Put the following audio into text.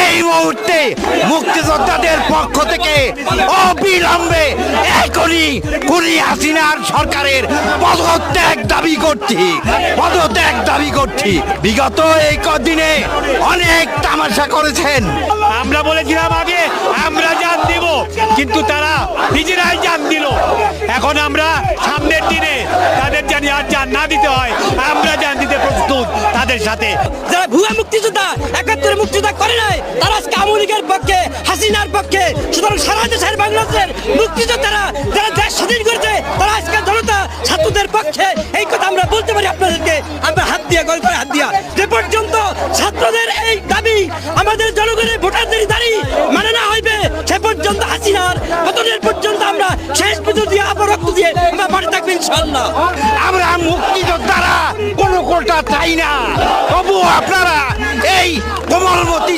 এই মুহূর্তে মুক্তিযোদ্ধাদের পক্ষ থেকে অবিলম্বে এখনই খুনি হাসিনার সরকারের পদত্যাগ দাবি করছি। বিগত এই কদিনে অনেক তামাশা করেছেন। আমরা বলেছিলাম আগে আমরা জান দিব, কিন্তু তারা নিজেরাই জান দিল। এখন আমরা সামনের দিনে তাদের জানি আর জান না দিতে হয়, আমরা জান দিতে প্রস্তুত তাদের সাথে। যারা ভুয়া মুক্তিযোদ্ধা ৭১ মুক্তিযোদ্ধা করে নাই, তারা আজকে আওয়ামী লীগের পক্ষে, হাসিনার পক্ষে। সুতরাং সারা দেশের বাংলাদেশের মুক্তিযোদ্ধারা যারা দেশ স্বাধীন করেছে, তারা আজকে জনতা ছাত্রদের পক্ষে। এই কথা আমরা বলতে পারি আপনাদেরকে, আমরা হাত দিয়ে গল করে হাত দিয়া। যে পর্যন্ত ছাত্রদের এই দাবি, আমাদের জনগণের ভোটারদের দাবি মানে না হইবে, সে পর্যন্ত হাসিনার পতনের পর্যন্ত আমরা শেষ পর্যন্ত দিয়ে আবার রক্ত দিয়ে আমরা মাঠে থাকবো ইনশাআল্লাহ। আমরা মুক্তিযোদ্ধারা কোনো কোটা চাই না, তবু আপনারা এই কোমলমতি